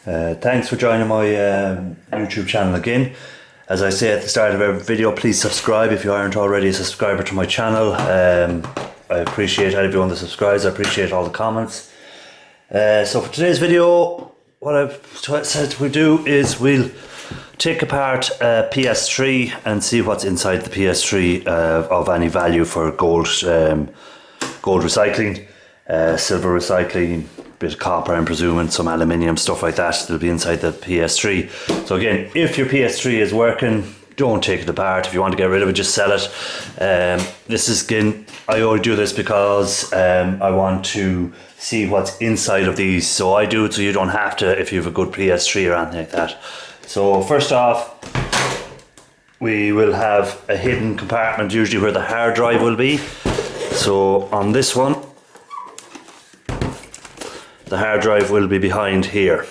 Thanks for joining my YouTube channel again. As I say at the start of every video, please subscribe if you aren't already a subscriber to my channel. I appreciate everyone that subscribes. I appreciate all the comments. So for today's video, what I've said we do is we'll take apart a PS3 and see what's inside the PS3 of any value for gold recycling, silver recycling, bit of copper I'm presuming, some aluminium, stuff like that that'll be inside the PS3. So again, if your PS3 is working, don't take it apart. If you want to get rid of it, just sell it. This is again, I only do this because I want to see what's inside of these, so I do it so you don't have to if you have a good PS3 or anything like that. So first off, we will have a hidden compartment, usually where the hard drive will be. So on this one, the hard drive will be behind here.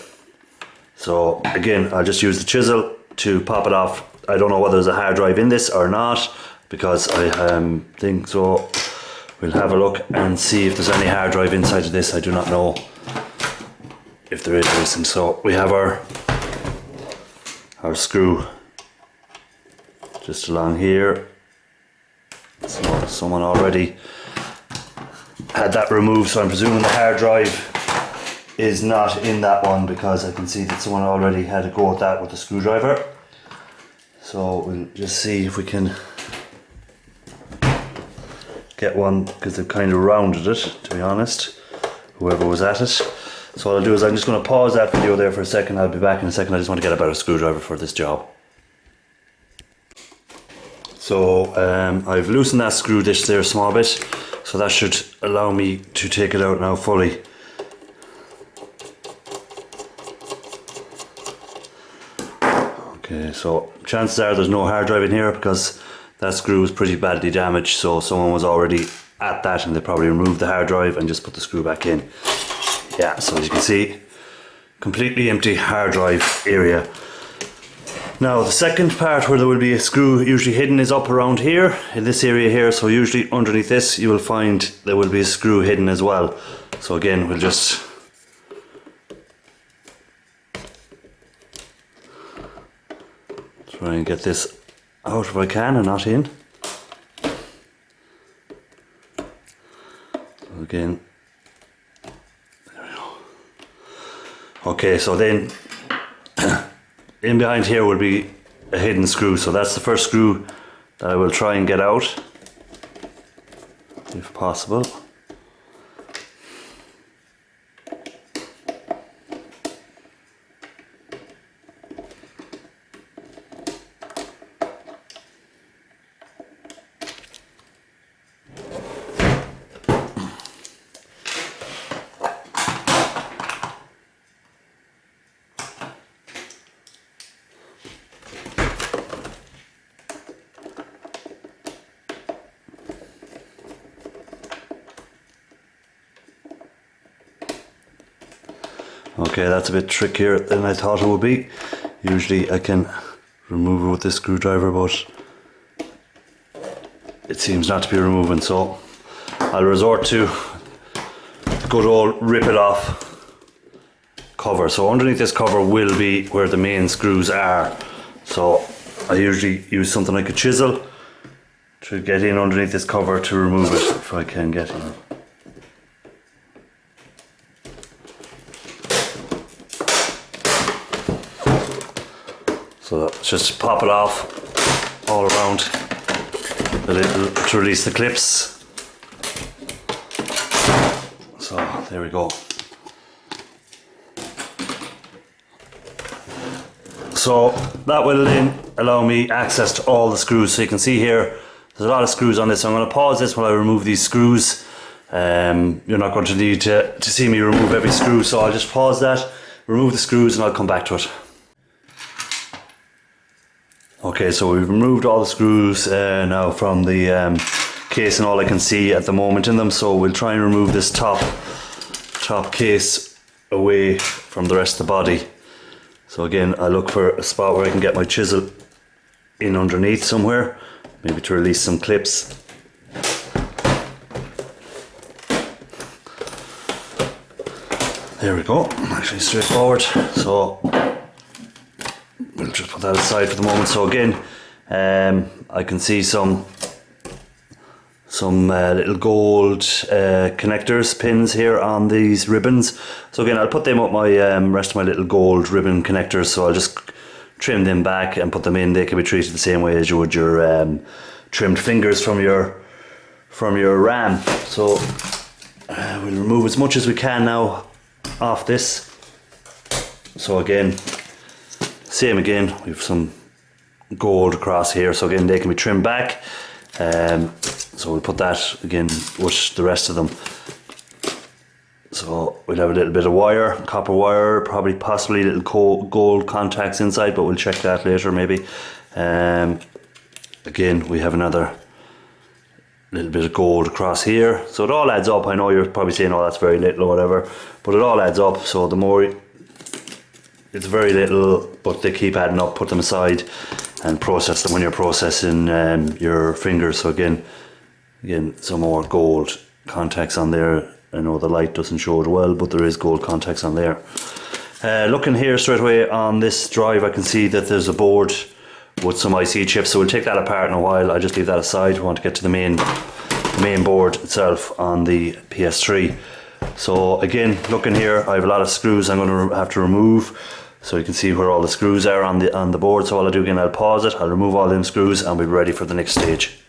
So again, I'll just use the chisel to pop it off. I don't know whether there's a hard drive in this or not, because I think so. We'll have a look and see if there's any hard drive inside of this. I do not know if there is. And so we have our screw just along here. So someone already had that removed, so I'm presuming the hard drive is not in that one, because I can see that someone already had a go at that with the screwdriver. So we'll just see if we can get one, because they've kind of rounded it, to be honest, whoever was at it. So what I'll do is I'm just going to pause that video there for a second. I'll be back in a second. I just want to get a better screwdriver for this job. So I've loosened that screw dish there a small bit, so that should allow me to take it out now fully. Okay, so chances are there's no hard drive in here, because that screw was pretty badly damaged, so someone was already at that and they probably removed the hard drive and just put the screw back in. Yeah, so as you can see, completely empty hard drive area. Now the second part where there will be a screw usually hidden is up around here, in this area here. So usually underneath this you will find there will be a screw hidden as well. So again, we'll just try and get this out if I can and not in. So again, there we go. Okay, so then in behind here will be a hidden screw. So that's the first screw that I will try and get out, if possible. Okay, that's a bit trickier than I thought it would be. Usually I can remove it with this screwdriver, but it seems not to be removing, so I'll resort to the good old rip it off cover. So underneath this cover will be where the main screws are. So I usually use something like a chisel to get in underneath this cover to remove it, if I can get in. So just pop it off all around the little to release the clips. So there we go. So that will then allow me access to all the screws. So you can see here there's a lot of screws on this. So I'm going to pause this while I remove these screws. You're not going to need to see me remove every screw, so I'll just pause that, remove the screws, and I'll come back to it. Okay, so we've removed all the screws now from the case, and all I can see at the moment in them. So we'll try and remove this top case away from the rest of the body. So again, I look for a spot where I can get my chisel in underneath somewhere, maybe to release some clips. There we go, actually straightforward. So we'll just put that aside for the moment. So again, I can see some little gold connectors, pins here on these ribbons. So again, I'll put them up my rest of my little gold ribbon connectors. So I'll just trim them back and put them in. They can be treated the same way as you would your trimmed fingers from your RAM. So we'll remove as much as we can now off this. So again, same again, we have some gold across here, so again they can be trimmed back. So we'll put that again with the rest of them. So we'll have a little bit of wire, copper wire, probably possibly little gold contacts inside, but we'll check that later maybe. Again, we have another little bit of gold across here. So it all adds up. I know you're probably saying, oh, that's very little or whatever, but it all adds up. So the more, it's very little, but they keep adding up. Put them aside and process them when you're processing your fingers. So again, some more gold contacts on there. I know the light doesn't show it well, but there is gold contacts on there. Looking here straight away on this drive, I can see that there's a board with some IC chips, so we'll take that apart in a while. I'll just leave that aside. We want to get to the main board itself on the PS3. So again, looking here, I have a lot of screws I'm going to have to remove, so you can see where all the screws are on the board. So all I do again, I'll pause it, I'll remove all them screws, and we'll be ready for the next stage.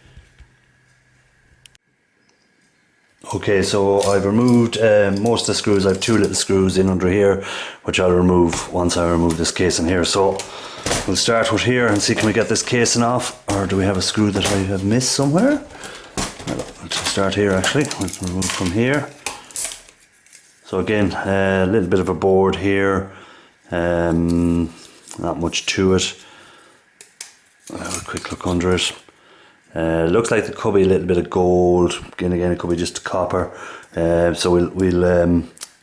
Okay, so I've removed most of the screws. I have two little screws in under here, which I'll remove once I remove this casing here. So we'll start with here and see, can we get this casing off, or do we have a screw that I have missed somewhere? Let's start here actually. Let's remove from here. So again, a little bit of a board here, not much to it. I'll have a quick look under it. Looks like there could be a little bit of gold. Again, it could be just copper. So we'll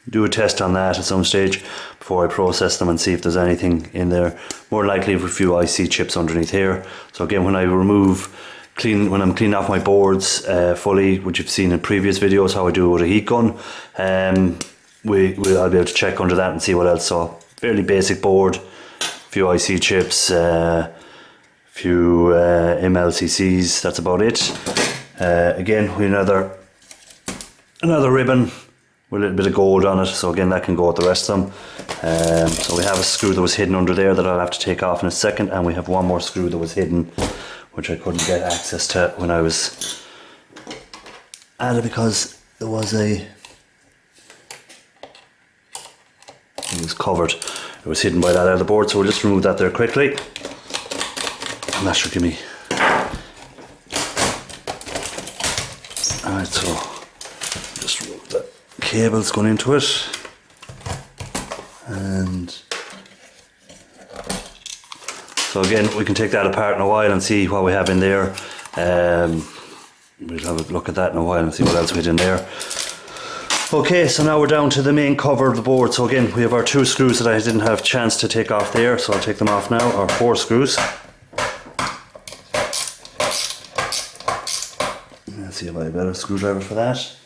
do a test on that at some stage before I process them and see if there's anything in there. More likely with a few IC chips underneath here. So again, when I'm cleaning off my boards fully, which you've seen in previous videos how I do it with a heat gun, I'll be able to check under that and see what else. So fairly basic board, a few IC chips, few MLCCs, that's about it. Again, we another ribbon with a little bit of gold on it, so again that can go with the rest of them. So we have a screw that was hidden under there that I'll have to take off in a second, and we have one more screw that was hidden which I couldn't get access to when I was at it because it was covered. It was hidden by that other board, so we'll just remove that there quickly. And that should give me. Alright, so just remove the cables going into it. And so again, we can take that apart in a while and see what we have in there. We'll have a look at that in a while and see what else we had in there. Okay, so now we're down to the main cover of the board. So again, we have our two screws that I didn't have a chance to take off there, so I'll take them off now, our four screws. Let's see if I have a better screwdriver for that.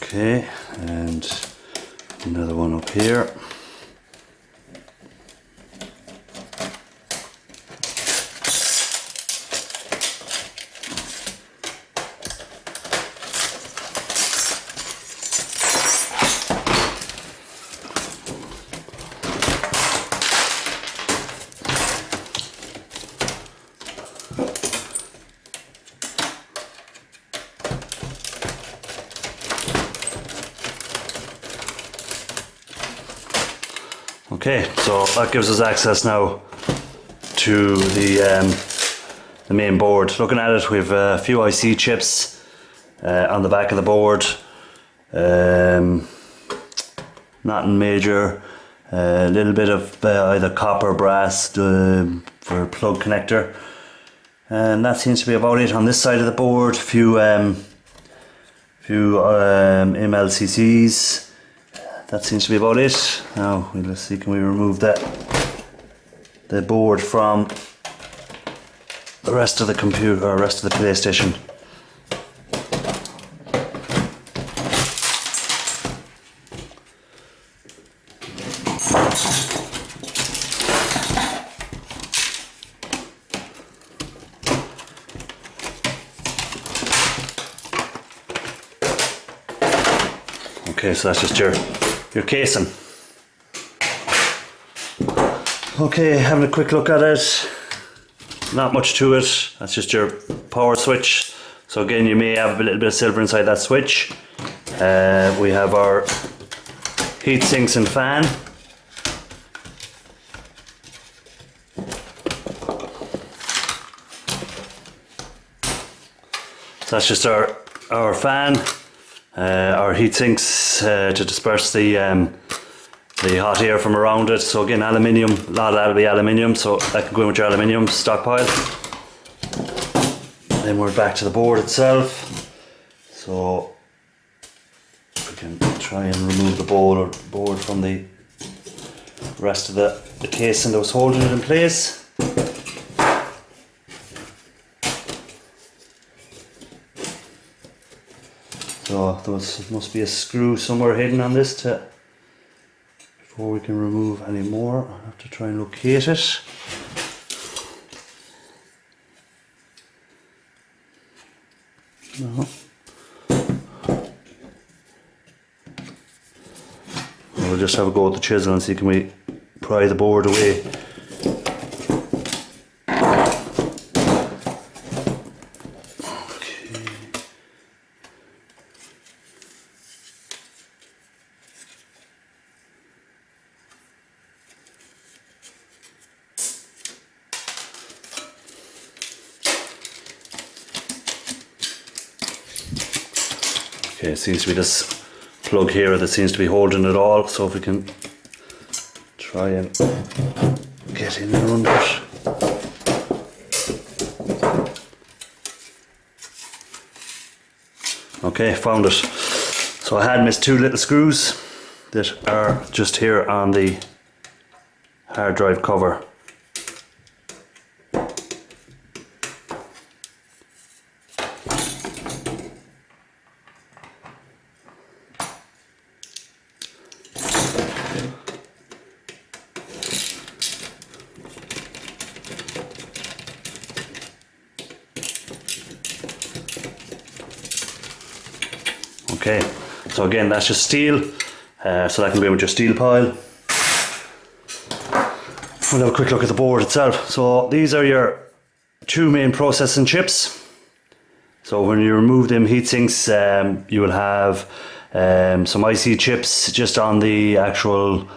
Okay, and another one up here. Okay, so that gives us access now to the the main board. Looking at it, we have a few IC chips on the back of the board. Nothing major. A little bit of either copper, brass for plug connector, and that seems to be about it on this side of the board. A few MLCCs. That seems to be about it. Now let's see, can we remove the board from the rest of the computer or rest of the PlayStation. Okay, so that's just your casing. Okay, having a quick look at it. Not much to it. That's just your power switch. So again, you may have a little bit of silver inside that switch. We have our heat sinks and fan. So that's just our fan. Our heat sinks to disperse the hot air from around it. So again, aluminium, a lot of that will be aluminium, so that can go in with your aluminium stockpile. Then we're back to the board itself. So we can try and remove the board from the rest of the casing that was holding it in place. So there must be a screw somewhere hidden on this before we can remove any more. I'll have to try and locate it. No. We'll just have a go with the chisel and see, can we pry the board away. Okay, it seems to be this plug here that seems to be holding it all, so if we can try and get in there under it. Okay, found it. So I had missed two little screws that are just here on the hard drive cover. Okay, so again, that's just steel, so that can go in with your steel pile. We'll have a quick look at the board itself. So these are your two main processing chips. So when you remove them heat sinks, you will have some IC chips just on the actual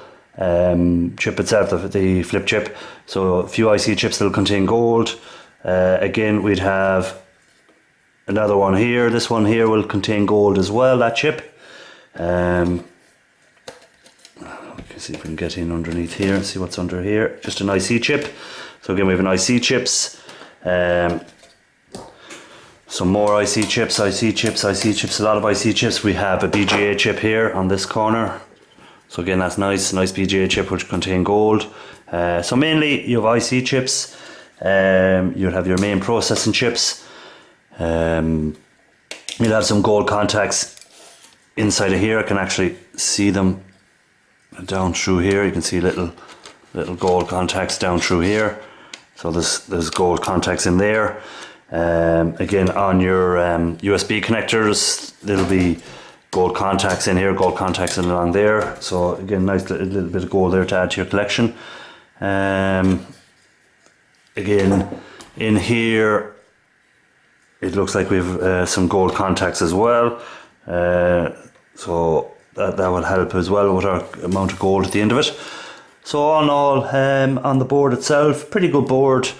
chip itself, the flip chip. So a few IC chips that will contain gold. Again, we'd have another one here. This one here will contain gold as well, that chip. We can see if we can get in underneath here and see what's under here. Just an IC chip. So again, we have an IC chips. Some more IC chips, a lot of IC chips. We have a BGA chip here on this corner. So again, that's nice BGA chip which contain gold. So mainly you have IC chips. You'll have your main processing chips. You'll have some gold contacts inside of here. I can actually see them down through here. You can see little gold contacts down through here. So there's gold contacts in there. Again, on your USB connectors, there'll be gold contacts in here, gold contacts in along there. So again, nice little bit of gold there to add to your collection. Again, in here, it looks like we have some gold contacts as well. So that will help as well with our amount of gold at the end of it. So all in all, on the board itself, pretty good board.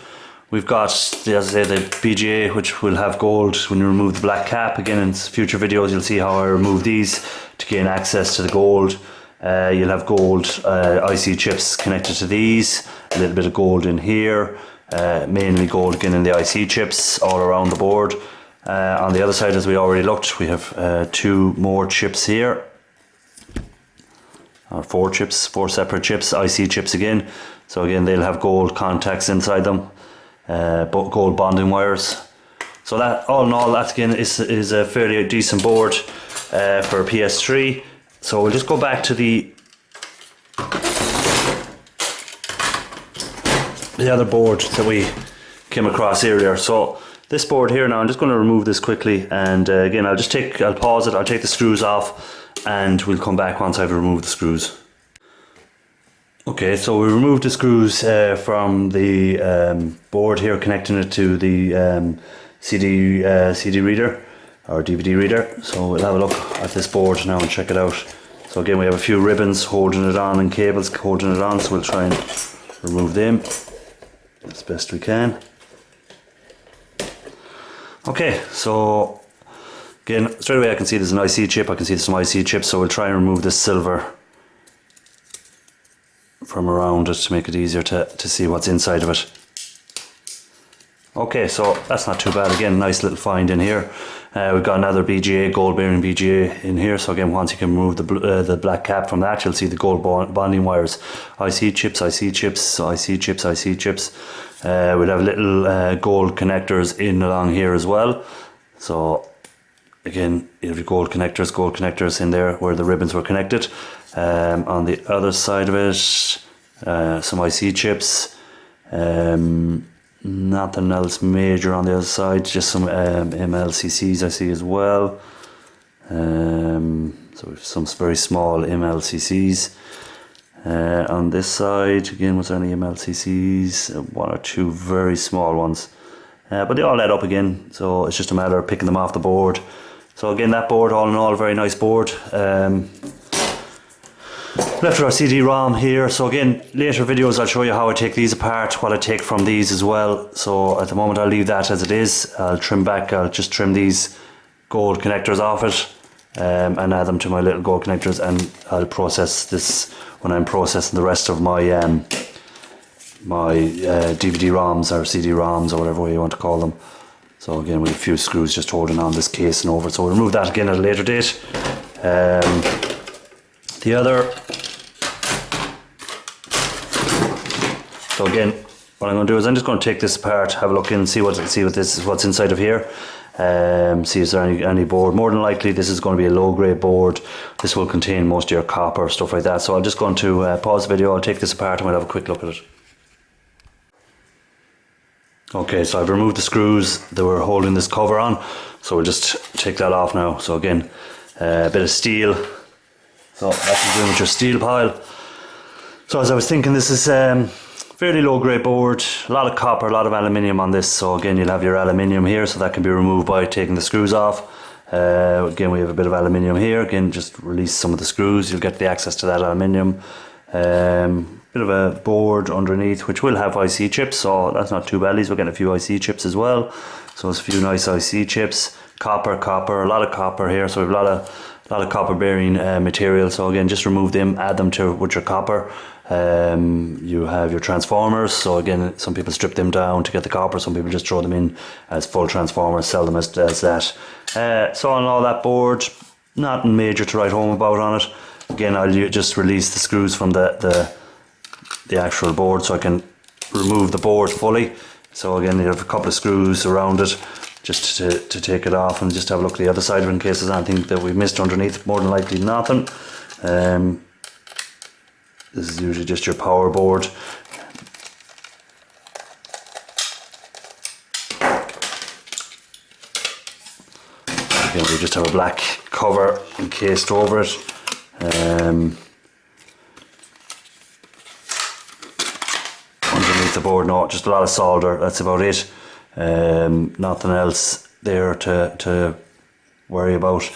We've got, as I say, the BGA, which will have gold when you remove the black cap. Again, in future videos, you'll see how I remove these to gain access to the gold. You'll have gold IC chips connected to these, a little bit of gold in here, mainly gold again in the IC chips all around the board. On the other side, as we already looked, we have 2 more chips here, or 4 chips, 4 separate chips, IC chips again. So again, they'll have gold contacts inside them, gold bonding wires. So that, all in all, that again is a fairly decent board for a PS3. So we'll just go back to the other board that we came across earlier. So this board here now, I'm just going to remove this quickly, and again I'll pause it, I'll take the screws off, and we'll come back once I've removed the screws. Okay, so we removed the screws from the board here, connecting it to the CD reader or DVD reader. So we'll have a look at this board now and check it out. So again, we have a few ribbons holding it on and cables holding it on, so we'll try and remove them as best we can. Okay, so again, straight away I can see there's an IC chip, I can see there's some IC chips, so we'll try and remove this silver from around it to make it easier to see what's inside of it. Okay, so that's not too bad. Again, nice little find in here. We've got another BGA, gold bearing BGA in here. So again, once you can remove the black cap from that, you'll see the gold bonding wires. IC chips, IC chips, IC chips, IC chips. We'll have little gold connectors in along here as well. So again, you have your gold connectors in there where the ribbons were connected. On the other side of it, some IC chips. Nothing else major on the other side, just some MLCCs I see as well. So we've some very small MLCCs. On this side, again, was there any MLCCs? 1 or 2 very small ones. But they all add up again, so it's just a matter of picking them off the board. So again, that board, all in all, a very nice board. Left with our CD-ROM here. So again, later videos I'll show you how I take these apart, what I take from these as well. So at the moment I'll leave that as it is. I'll just trim these gold connectors off it and add them to my little gold connectors, and I'll process this when I'm processing the rest of my DVD-ROMs or CD-ROMs or whatever way you want to call them. So again, we have a few screws just holding on this case and over, so we'll remove that again at a later date. The other, so again, what I'm going to do is I'm just going to take this apart, have a look in, see what's inside of here. See if there's any board. More than likely this is going to be a low grade board. This will contain most of your copper, stuff like that. So I'm just going to pause the video, I'll take this apart and we'll have a quick look at it. Okay, so I've removed the screws that were holding this cover on, so we'll just take that off now. So again, a bit of steel. So that's what you're doing with your steel pile. So as I was thinking, this is fairly low grade board, a lot of copper, a lot of aluminium on this. So again, you'll have your aluminium here, so that can be removed by taking the screws off. Again, we have a bit of aluminium here. Again, just release some of the screws, you'll get the access to that aluminium. Bit of a board underneath, which will have IC chips, so that's not too bad. At least we're getting a few IC chips as well. So there's a few nice IC chips. Copper, a lot of copper here. So we have a lot of copper bearing material. So again, just remove them, add them to with your copper. You have your transformers. So again, some people strip them down to get the copper. Some people just throw them in as full transformers, sell them as that. So on all that board, nothing major to write home about on it. Again, I'll just release the screws from the actual board so I can remove the board fully. So again, you have a couple of screws around it just to take it off, and just have a look at the other side of it in case there's anything that we missed underneath. More than likely nothing. This is usually just your power board. Again, we just have a black cover encased over it. Underneath the board, no, just a lot of solder, that's about it. Nothing else there to worry about.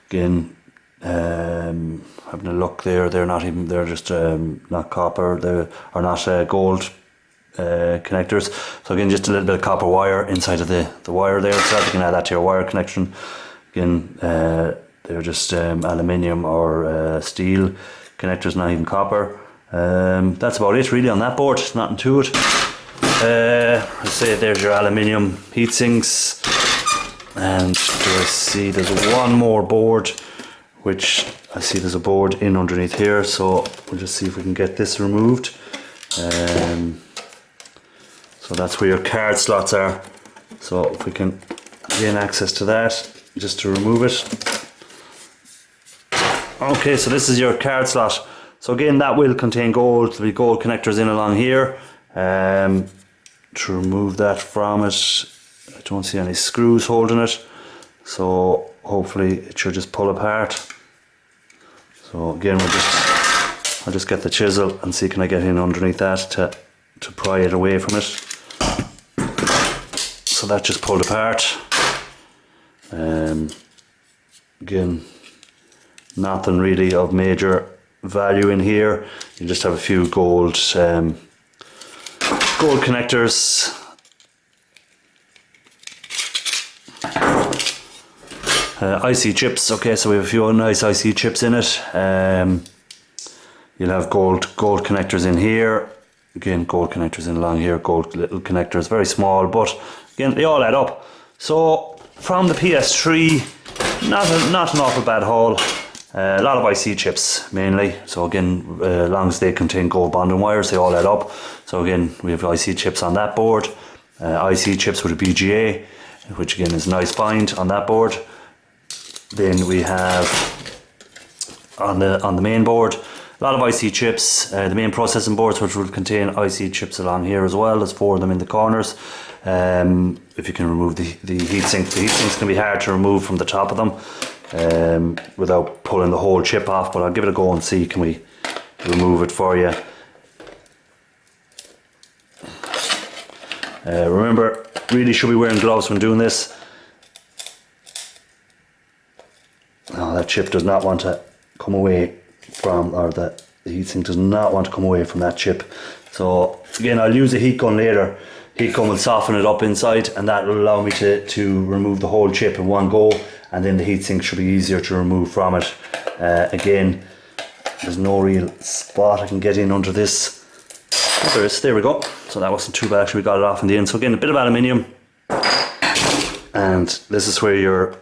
Again, having a look there, they're just not copper, they are not gold connectors. So again, just a little bit of copper wire inside of the wire there, so that you can add that to your wire connection. Again, they're just aluminium or steel connectors, not even copper. That's about it really on that board, nothing to it. Let's say there's your aluminium heat sinks, and do I see there's one more board, which I see there's a board in underneath here, so we'll just see if we can get this removed. So that's where your card slots are, so if we can gain access to that just to remove it. Okay, so this is your card slot. So again, that will contain gold. There'll be gold connectors in along here. To remove that from it, I don't see any screws holding it, so hopefully it should just pull apart. So again, I'll just get the chisel and see can I get in underneath that to pry it away from it. So that just pulled apart. Again, nothing really of major value in here. You just have a few gold connectors. IC chips. Okay, so we have a few nice IC chips in it. You'll have gold connectors in here. Again, gold connectors in along here. Gold little connectors, very small, but again they all add up. So from the PS3, not an awful bad haul. A lot of IC chips mainly, so again, as long as they contain gold bonding wires, they all add up. So again, we have IC chips on that board, IC chips with a BGA, which again is a nice find on that board. Then we have on the main board a lot of IC chips, the main processing boards, which will contain IC chips along here as well. There's 4 of them in the corners. If you can remove the heat sinks can be hard to remove from the top of them without pulling the whole chip off, but I'll give it a go and see can we remove it for you. Remember, really should be wearing gloves when doing this. Oh, that chip does not want to come away from, or the heatsink does not want to come away from that chip. So again, I'll use a heat gun later. Heat gun will soften it up inside, and that will allow me to remove the whole chip in one go, and then the heatsink should be easier to remove from it. Again, there's no real spot I can get in under this. There we go. So that wasn't too bad, actually we got it off in the end. So again, a bit of aluminium, and this is where your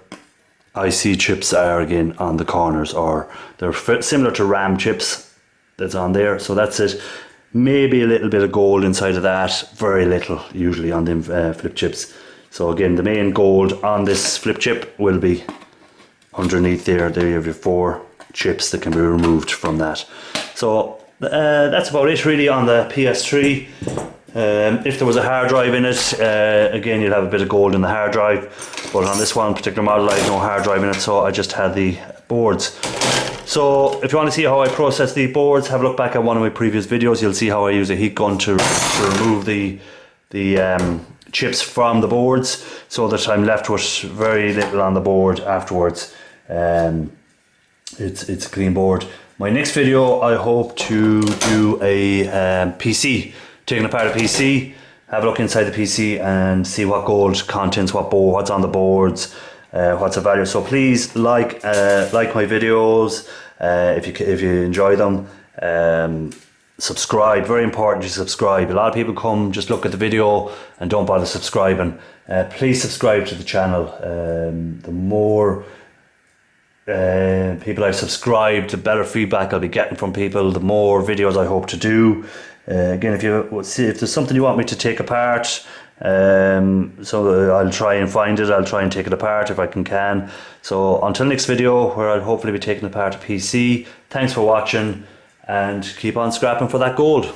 IC chips are again on the corners, or they're similar to RAM chips that's on there. So that's it. Maybe a little bit of gold inside of that, very little usually on them flip chips. So again, the main gold on this flip chip will be underneath there. There you have your 4 chips that can be removed from that. So that's about it really on the PS3. If there was a hard drive in it, again you'll have a bit of gold in the hard drive, but on this one particular model I had no hard drive in it, so I just had the boards. So if you want to see how I process the boards, have a look back at one of my previous videos. You'll see how I use a heat gun to remove the chips from the boards, so that I'm left with very little on the board afterwards. It's a clean board. My next video, I hope to do a PC, taking apart a PC, have a look inside the PC and see what gold contents, what's on the boards, what's of value. So please like my videos if you enjoy them. Subscribe, very important to subscribe. A lot of people come, just look at the video and don't bother subscribing. Please subscribe to the channel. The more people I've subscribed, the better feedback I'll be getting from people, the more videos I hope to do. Again, if there's something you want me to take apart, so I'll try and find it, I'll try and take it apart if I can. So until next video, where I'll hopefully be taking apart a PC, thanks for watching and keep on scrapping for that gold.